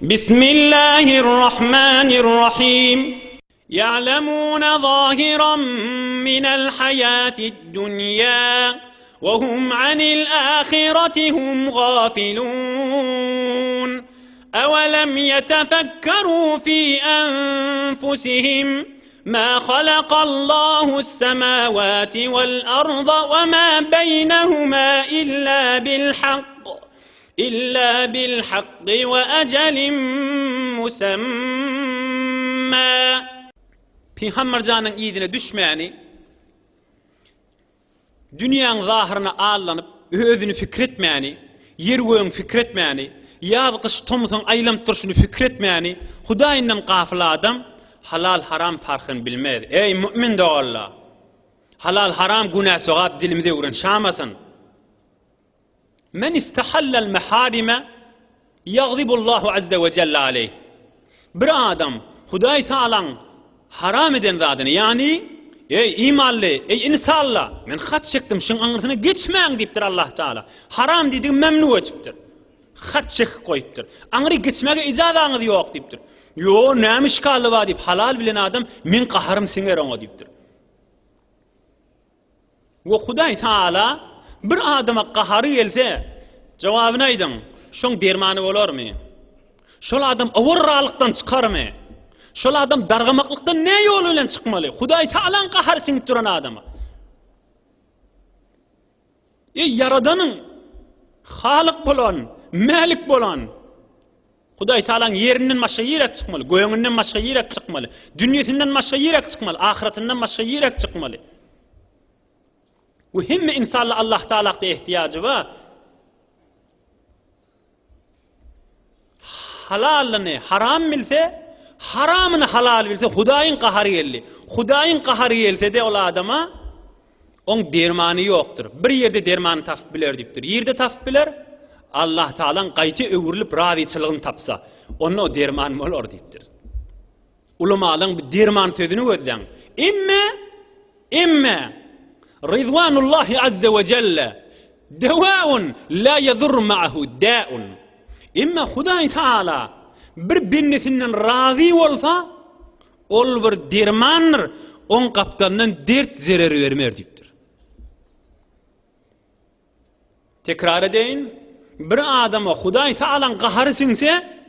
بسم الله الرحمن الرحيم يعلمون ظاهرا من الحياة الدنيا وهم عن الآخرة هم غافلون أولم يتفكروا في أنفسهم ما خلق الله السماوات والأرض وما بينهما إلا بالحق وأجل مسمى. Peygamber canın iyidine düşmeyeni, dünyanın zahirine ağırlanıp, özünü fikretmeyeni, yer göğün fikretmeyeni, yaz kış tomuzun aylam turşunu fikretmeyeni, Hudayinden gafil adam, halal haram farkını bilmez. Ey mümin de Allah! Halal haram günah sogab dilimize uğran şamasın. Men istahallal meharime yagzibullahu azze ve celle aleyh. Bir adam Hudayi Teala'nın haram eden zadını, yani ey imanlı, ey insanla men hat çektim şun anırtına geçmeyin deyiptir Allah Teala. Haram dediğin memnu etiptir. Hat çek koyuptur. Anırı geçmeye icazanız yok deyiptir. Yo neymiş kallı var deyip halal bilen adam men qaharım singer ona deyiptir. Ve Hudayi Teala bir adama qaharı gelse cevabını aydın. Şun dermanı olur mu? Şol adam avurralıktan çıkar mı? Şol adam dargamaklıktan ne yoluyla çıkmalı? Hudayi Teala'nın qaharı sinip duran adama. Yaradanın halık bolan, malik bolan Hudayi Teala'nın yerinden başka yiyerek çıkmalı, göğünden başka yiyerek çıkmalı, dünyasından başka yiyerek çıkmalı, ahiretinden başka yiyerek çıkmalı. Ve himme insanla Allah Teala'da ihtiyacı var. Halalını haram bilse, haramını halal bilse, Hudayin qaharı geldi. Hudayin qaharı gelse de o adama, on dermanı yoktur. Bir yerde dermanı tafip biler deyiptir. Yerde tafip biler, Allah Teala'nın qayti öwürlüp razıçılığını tapsa, onun o dermanı olur deyiptir. Ulamaların bir derman sözünü gözlen. İmme Ridvanullahi azze ve celle devaun la yedur ma'ahu da'un. İmme Hudayi Teala bir binnesinden razı olsa, ol bir dermanır, on kaptandan dert zarar vermer deyiptir. Tekrar edeyim, bir adama Hudayi Teala'nın qaharı sinse,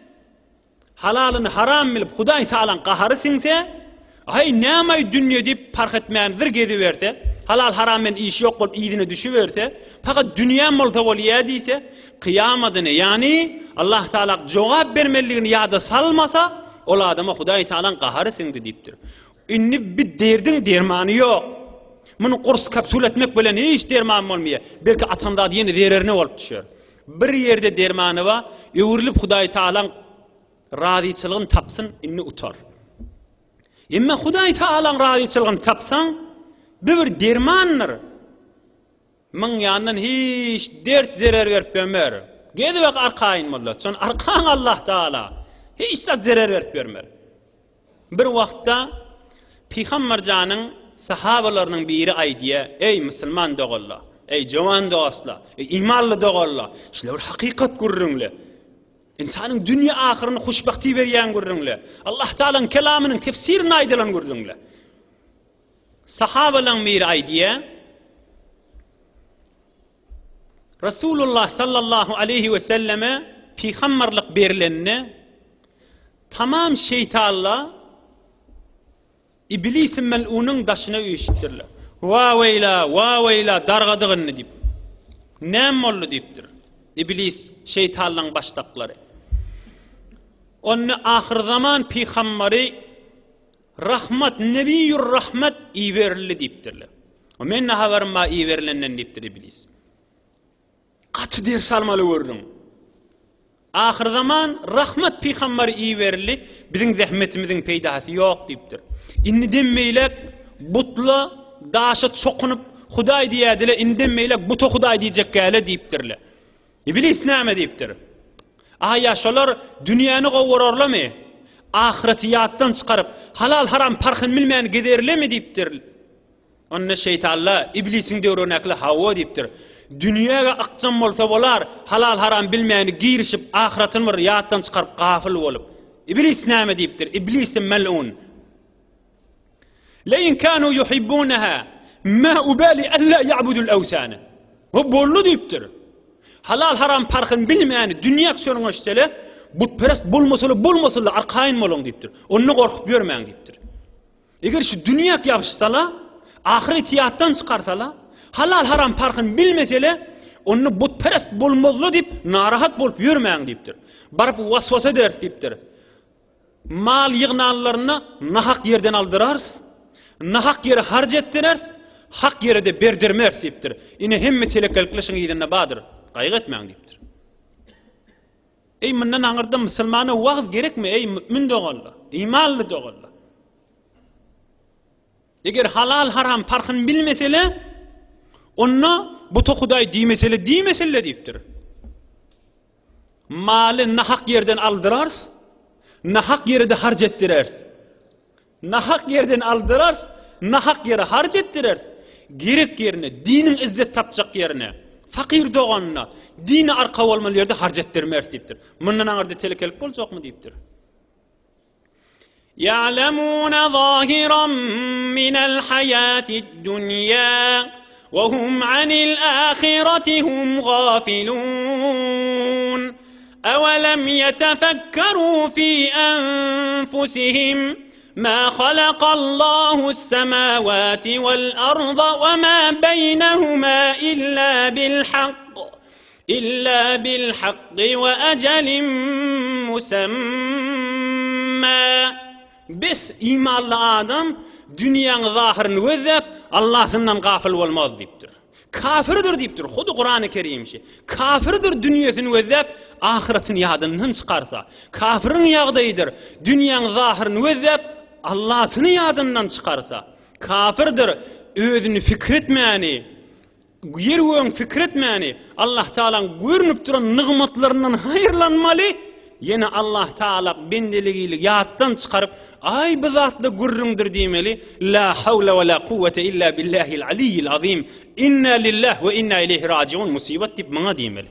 halalını haram bilip Hudayi Teala'nın qaharı sinse, ay nämay dünya deyip fark etmeyendir gezi verse, halal haramen iş yok olup iyidine düşüverse, fakat dünya molta olya deyse, kıyamadını, yani Allah Teala cevap vermeliğini yada salmasa, o adama Hudayi Teala'nın qaharı sindi deyiptir. İnni bir derdin dermanı yok. Bunu kurs kapsul etmek bilen hiç dermanım olmuyor. Belki atanda diyeni zererine olup düşüyor. Bir yerde dermanı var, öwürlüp Hudayi Teala'nın razıçılığını tapsın, inni utar. İmme Hudayi Teala'nın razıçılığını tapsan, bir dermandır. Men yandan hiç dert zarar verip vermer. Gedibek arkayın mollat. Son arkan Allah Teala. Hiç zarar verip vermer. Bir vaqtda Peygamber canın sahabalarının biri aydiye, ey Müslüman doğalla, ey cavan doğasla, ey imanlı doğalla, şile bir hakikat görürünle. İnsanın dünya ahirine hoşbakti veriyen görürünle. Allah Teala'nın kelamının tefsirini aydılan görürünle. Sahabaların biri aydiye, Resulullah sallallahu aleyhi ve selleme peygamberlik berilenine tamam şeytanla İblisin mel'unun daşına uyuşturlar. Va veyla dargadığını deyip. Nem oldu deyiptir. İblis şeytanların baştakları. Onu ahir zaman peygamberi rahmet, nebiyyur rahmet iyi verildi deyiptirler. O men haberim ma iyi verilenden deyiptir İblis. Katı der salmalı gördüm. Ahir zaman rahmet peygamberi iyi verildi. Bizim zahmetimizin peydası yok deyiptir. İnni demmeylek butla daşa çokunup Hudayi diyedile, inni demmeylek butu Hudayi diyecek gele deyiptirle. İblis näme deyiptir? Yaşalar dünyanı qovurarlar mı? Ahiretiyattan çıkarıp halal haram farkını bilmeyen giderler mi deyiptir? Onunla şeytanla İblisin devrönekli Havva deyiptir. Dünýäge aqjam bolsa bolar, halal haram bilmäni girişip ahiretin bir ýatdan çykaryp gafil bolup. İblis näme diýipdir? İblis mel'un. La in kanu yuhibbunaha ma ubali alla ya'budul awsana. O bollu diýipdir. Halal haram farkyny bilmäni dünýä sönüňeşdele butperest bolmasaly arkaýyn boluň diýipdir. Onu gorkup görmäň diýipdir. Eger şu dünýä ýapyşsala, ahiret ýatdan çykarsala, halal haram farkyny bilmesele, onu butperest bolmazly diýip narahat bolup ýörmäň diýipdir. Baryp waswasa der diýipdir. Mal ýygnanlaryny nahak ýerden aldyrars, nahak ýere harj etdirer, hak ýere de berdirmer diýipdir. Ine hemme telekelkleşiň ýerine badyr, gaýgy etmäň diýipdir. Ey mundan aňyrda musulmana wagt gerekmi? Ey mümin dogalla, imanly dogalla. Eger halal haram farkyny bilmesele, onu bu to Hudaý diýmesele diýipdir. Maly nahak ýerden aldyrars, nahak ýere de harj etdirer. Nahak ýerden aldyrars, nahak ýere harj etdirer. Gerek ýerine, diniň izzet tapjak ýerine, fakir doganyna, dini arka bolmaly ýerde harj etdirmer diýipdir. Mundan aňyrda telekelip boljakmy diýipdir. يعلمون ظاهرا من الحياة الدنيا وهم عن الآخرة هم غافلون أولم يتفكروا في أنفسهم ما خلق الله السماوات والأرض وما بينهما إلا بالحق وأجل مسمى. Bes imanlı adam dünýäň zahirini gözläp Allah'ından gafil bolmaz diýipdir. Kafirdir diýipdir. Hudy Qur'an-ı Kerimşi. Kafirdir dünýäsini gözläp ahiretini ýadyndan çykarsa. Kafirin ýagdaýydyr dünýäň zahirini gözläp Allah'ını ýadyndan çykarsa. Kafirdir özüni fikretmäni, ýerwöň fikretmäni, Allah Taalaň görünüp duran nygmatlaryndan haýyrlanmaly. Yine Allah Taala bendeligiyle ýatdan çykaryp ay bu zatly gurrundur diýmeli. La havle ve la kuvvete illa billahil aliyyil azim. Inna lillahi ve inna ileyhi raciun musibat diýip maňa diýmeli.